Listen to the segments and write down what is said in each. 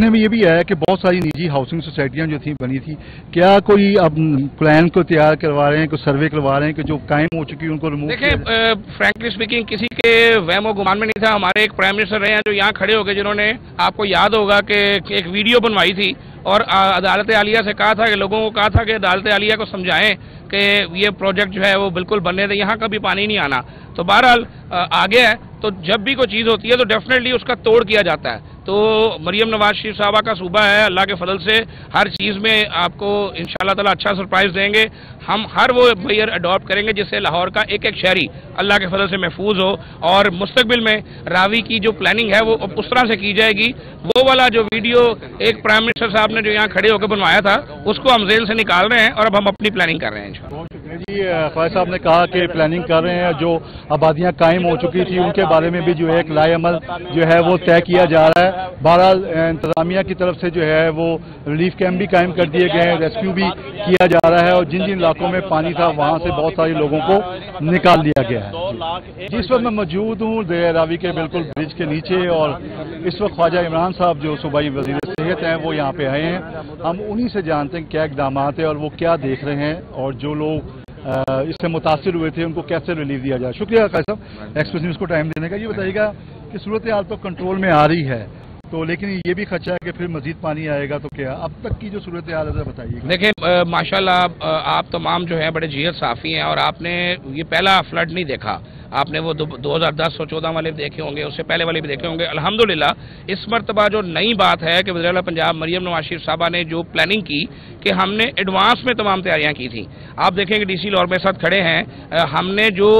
में ये भी आया कि बहुत सारी निजी हाउसिंग सोसाइटियां जो थी बनी थी, क्या कोई अब प्लान को तैयार करवा रहे हैं, कोई सर्वे करवा रहे हैं कि जो कायम हो चुकी है उनको रिमूव? देखिए, फ्रैंकली स्पीकिंग किसी के वहम और गुमान में नहीं था। हमारे एक प्राइम मिनिस्टर रहे हैं जो यहाँ खड़े हो गए, जिन्होंने आपको याद होगा कि एक वीडियो बनवाई थी और अदालत आलिया से कहा था कि लोगों को कहा था कि अदालत आलिया को समझाएं कि ये प्रोजेक्ट जो है वो बिल्कुल बनने दें, यहाँ कभी पानी नहीं आना। तो बहरहाल आगे है, तो जब भी कोई चीज़ होती है तो डेफिनेटली उसका तोड़ किया जाता है। तो मरियम नवाज शरीफ साहबा का सूबा है, अल्लाह के फजल से हर चीज़ में आपको इंशाअल्लाह ताला अच्छा सरप्राइज़ देंगे। हम हर वो मेजर अडॉप्ट करेंगे जिससे लाहौर का एक एक शहरी अल्लाह के फजल से महफूज हो, और मुस्तकबिल में रावी की जो प्लानिंग है वो उस तरह से की जाएगी। वो वाला जो वीडियो एक प्राइम मिनिस्टर साहब ने जो यहाँ खड़े होकर बनवाया था उसको हम जेल से निकाल रहे हैं और अब हम अपनी प्लानिंग कर रहे हैं इंशाअल्लाह। जी, ख्वाजा साहब ने कहा कि प्लानिंग कर रहे हैं, जो आबादियां कायम हो चुकी थी उनके बारे में भी जो है एक लाएअमल जो है वो तय किया जा रहा है। बहरहाल इंतजामिया की तरफ से जो है वो रिलीफ कैंप भी कायम कर दिए गए हैं, रेस्क्यू भी किया जा रहा है, और जिन जिन इलाकों में पानी था वहाँ से बहुत सारे लोगों को निकाल लिया गया है। जिस वक्त मैं मौजूद हूँ रावी के बिल्कुल ब्रिज के नीचे, और इस वक्त ख्वाजा इमरान साहब जो सूबाई वज़ीर सेहत हैं वो यहाँ पे आए हैं। हम उन्हीं से जानते हैं क्या इक़दाम है और वो क्या देख रहे हैं, और जो लोग इससे मुतासिर हुए थे उनको कैसे रिलीफ दिया जाए। शुक्रिया ख्वाजा साहब एक्सप्रेस न्यूज़ को टाइम देने का। ये बताइएगा कि सूरत हाल तो कंट्रोल में आ रही है, तो लेकिन ये भी खदशा है कि फिर मजीद पानी आएगा, तो क्या अब तक की जो सूरत हाल है बताइए। देखिए, माशाल्लाह आप तमाम जो है बड़े जीहत साफ़ी हैं, और आपने ये पहला फ्लड नहीं देखा। आपने वो 2010 और 14 वाले भी देखे होंगे, उससे पहले वाले भी देखे होंगे। अल्हम्दुलिल्लाह इस मरतबा जो नई बात है कि वज़ीर-ए-आला पंजाब मरियम नवाज शरीफ साहबा ने जो प्लानिंग की कि हमने एडवांस में तमाम तैयारियां की थी। आप देखेंगे डीसी लाहौर मेरे साथ खड़े हैं, हमने जो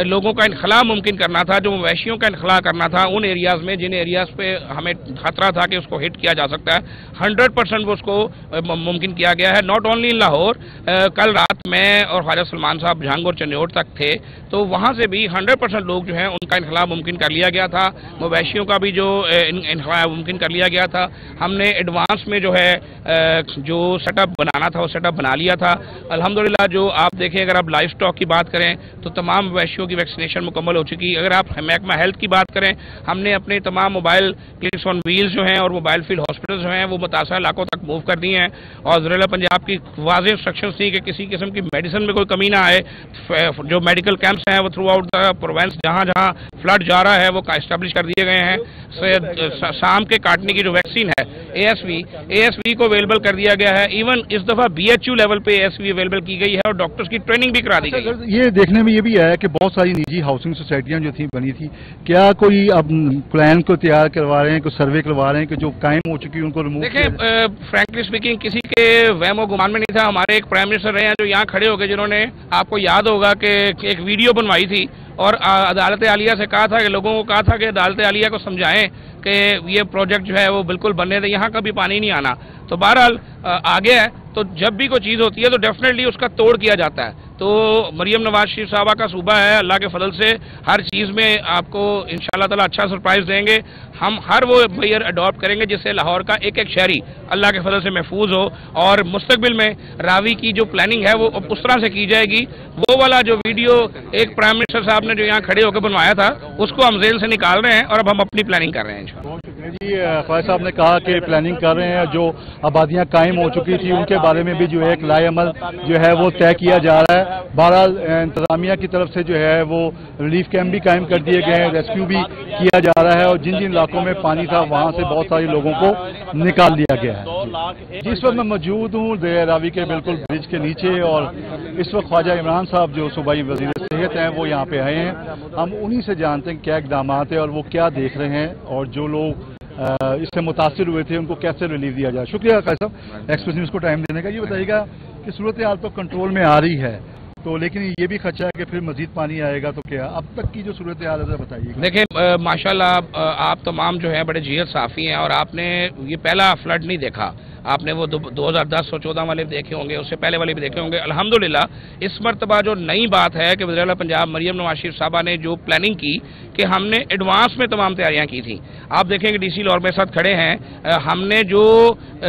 लोगों का इनखला मुमकिन करना था, जो मवेशियों का इनखला करना था उन एरियाज़ में, जिन एरियाज़ पे हमें खतरा था कि उसको हिट किया जा सकता है, 100% वो उसको मुमकिन किया गया है। नॉट ओनली इन लाहौर, कल रात मैं और ख्वाजा सलमान साहब झांग और चंडियोड़ तक थे, तो वहाँ से भी 100% लोग जो हैं उनका इनखला मुमकिन कर लिया गया था। मवेशियों का भी जो इनखला मुमकिन कर लिया गया था। हमने एडवांस में जो है जो सेटअप बनाना था वो सेटअप बना लिया था। अल्हम्दुलिल्लाह जो आप देखें, अगर आप लाइफ स्टॉक की बात करें तो तमाम मवेशियों की वैक्सीनेशन मुकम्मल हो चुकी। अगर आप महकमा हेल्थ की बात करें, हमने अपने तमाम मोबाइल क्लिनिक्स ऑन व्हील्स जो हैं और मोबाइल फील्ड हॉस्पिटल्स जो हैं वो मुतासर इलाकों तक मूव कर दिए हैं, और वज़ीर-ए-आला पंजाब की वाज़ेह इंस्ट्रक्शंस थी कि किसी किस्म की मेडिसिन में कोई कमी ना आए। जो मेडिकल कैंप्स हैं वो थ्रू आउट द प्रोविंस जहाँ जहाँ फ्लड जा रहा है वो इस्टेब्लिश कर दिए गए हैं। शाम के काटने की जो वैक्सीन है ASV को अवेलेबल कर दिया गया है। इवन इस दफ़ा BHU लेवल पे ASV अवेलेबल की गई है और डॉक्टर्स की ट्रेनिंग भी करा दी गई है। ये देखने में ये भी आया कि बहुत सारी निजी हाउसिंग सोसाइटियां जो थी बनी थी, क्या कोई अब प्लान को तैयार करवा रहे हैं, कोई सर्वे करवा रहे हैं कि जो कायम हो चुकी है उनको रिमूव? देखिए, फ्रैंकली स्पीकिंग किसी के वहम और गुमान में नहीं था। हमारे एक प्राइम मिनिस्टर रहे हैं जो यहाँ खड़े हो गए, जिन्होंने आपको याद होगा कि एक वीडियो बनवाई थी और अदालत आलिया से कहा था कि लोगों को कहा था कि अदालत आलिया को समझाएं कि ये प्रोजेक्ट जो है वो बिल्कुल बनने दें, यहाँ कभी पानी नहीं आना। तो बहरहाल आगे है, तो जब भी कोई चीज़ होती है तो डेफिनेटली उसका तोड़ किया जाता है। तो मरियम नवाज शरीफ साहबा का सूबा है, अल्लाह के फजल से हर चीज़ में आपको इंशाअल्लाह ताला अच्छा सरप्राइज़ देंगे। हम हर वो मेजर अडॉप्ट करेंगे जिससे लाहौर का एक एक शहरी अल्लाह के फजल से महफूज हो, और मुस्तकबिल में रावी की जो प्लानिंग है वो उस तरह से की जाएगी। वो वाला जो वीडियो एक प्राइम मिनिस्टर साहब ने जो यहाँ खड़े होकर बनवाया था उसको हम जेल से निकाल रहे हैं और अब हम अपनी प्लानिंग कर रहे हैं इंशाअल्लाह। जी, ख्वाजा साहब ने कहा कि प्लानिंग कर रहे हैं, जो आबादियां कायम हो चुकी थी उनके बारे में भी जो है एक लाएअमल जो है वो तय किया जा रहा है। बहरहाल इंतजामिया की तरफ से जो है वो रिलीफ कैंप भी कायम कर दिए गए हैं, रेस्क्यू भी किया जा रहा है, और जिन जिन इलाकों में पानी था वहाँ से बहुत सारे लोगों को निकाल लिया गया है। जिस वक्त मैं मौजूद हूँ रावी के बिल्कुल ब्रिज के नीचे, और इस वक्त ख्वाजा इमरान साहब जो सूबाई वज़ीर सेहत हैं वो यहाँ पे आए हैं। हम उन्हीं से जानते हैं क्या इक़दाम है और वो क्या देख रहे हैं, और जो लोग इससे मुतासिर हुए थे उनको कैसे रिलीफ दिया जाए। शुक्रिया ख्वाजा साहब एक्सप्रेस न्यूज़ को टाइम देने का। ये बताइएगा कि सूरत हाल तो कंट्रोल में आ रही है, तो लेकिन ये भी खदशा है कि फिर मजीद पानी आएगा, तो क्या अब तक की जो सूरत हाल है बताइए। देखिए, माशाल्लाह आप तमाम जो है बड़े जीहत साफ़ी हैं, और आपने ये पहला फ्लड नहीं देखा। آپ نے وہ 2010-14 والے بھی دیکھے ہوں گے، اس سے پہلے والے بھی دیکھے ہوں گے۔ الحمدللہ اس مرتبہ جو نئی بات ہے کہ وزیر اعلیٰ پنجاب مریم نواز شریف صاحبہ نے جو پلاننگ کی کہ ہم نے ایڈوانس میں تمام تیاریاں کی تھیں۔ آپ دیکھیں کہ ڈی سی لاہور میرے ساتھ کھڑے ہیں، ہم نے جو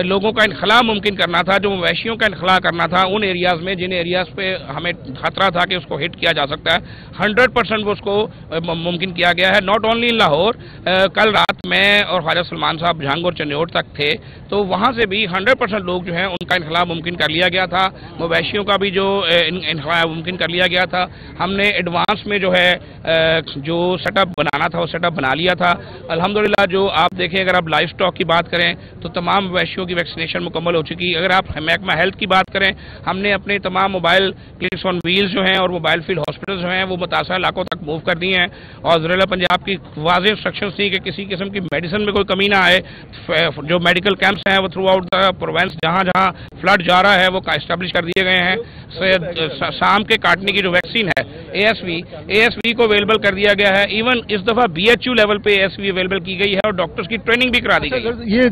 لوگوں کا انخلاء ممکن کرنا تھا، جو مویشیوں کا انخلاء کرنا تھا ان ایریاز میں، جن ایریاز پہ ہمیں خطرہ تھا کہ اس کو ہٹ کیا جا سکتا ہے، 100% وہ اس کو ممکن کیا گیا ہے۔ ناٹ اونلی ان لاہور، کل رات میں اور خواجہ سلمان صاحب جھنگ اور چنیوٹ تک تھے، تو وہاں سے بھی 100% لوگ جو ہیں ان کا انخلاء ممکن کر لیا گیا تھا، مویشیوں کا بھی جو انخلاء ممکن کر لیا گیا تھا۔ ہم نے ایڈوانس میں جو ہے جو سیٹ اپ بنانا تھا وہ سیٹ اپ بنا لیا تھا۔ الحمدللہ جو آپ دیکھیں، اگر آپ لائف سٹاک کی بات کریں تو تمام مویشیوں کی ویکسینیشن مکمل ہو چکی۔ اگر آپ محکمہ ہیلتھ کی بات کریں، ہم نے اپنے تمام موبائل کلینکس آن ویلز جو ہیں اور موبائل فیلڈ ہاسپٹلز جو ہیں وہ متاثرہ علاقوں تک موو کر دی ہیں، اور وزیر اعلیٰ پنجاب کی واضح انسٹرکشنز تھی کہ کسی قسم کی میڈیسن میں کوئی کمی نہ آئے۔ جو میڈیکل کیمپس ہیں وہ تھرو آؤٹ دا پروونس جہاں جہاں فلڈ جا رہا ہے وہ اسٹیبلش کر دیے گئے ہیں۔ سام کے کاٹنے کی جو ویکسین ہے اے ایس وی کو اویلیبل کر دیا گیا ہے۔ ایون اس دفعہ BHU لیول پہ ASV اویلیبل کی گئی ہے اور ڈاکٹرز کی ٹریننگ بھی کرا دی گئی ہے۔ یہ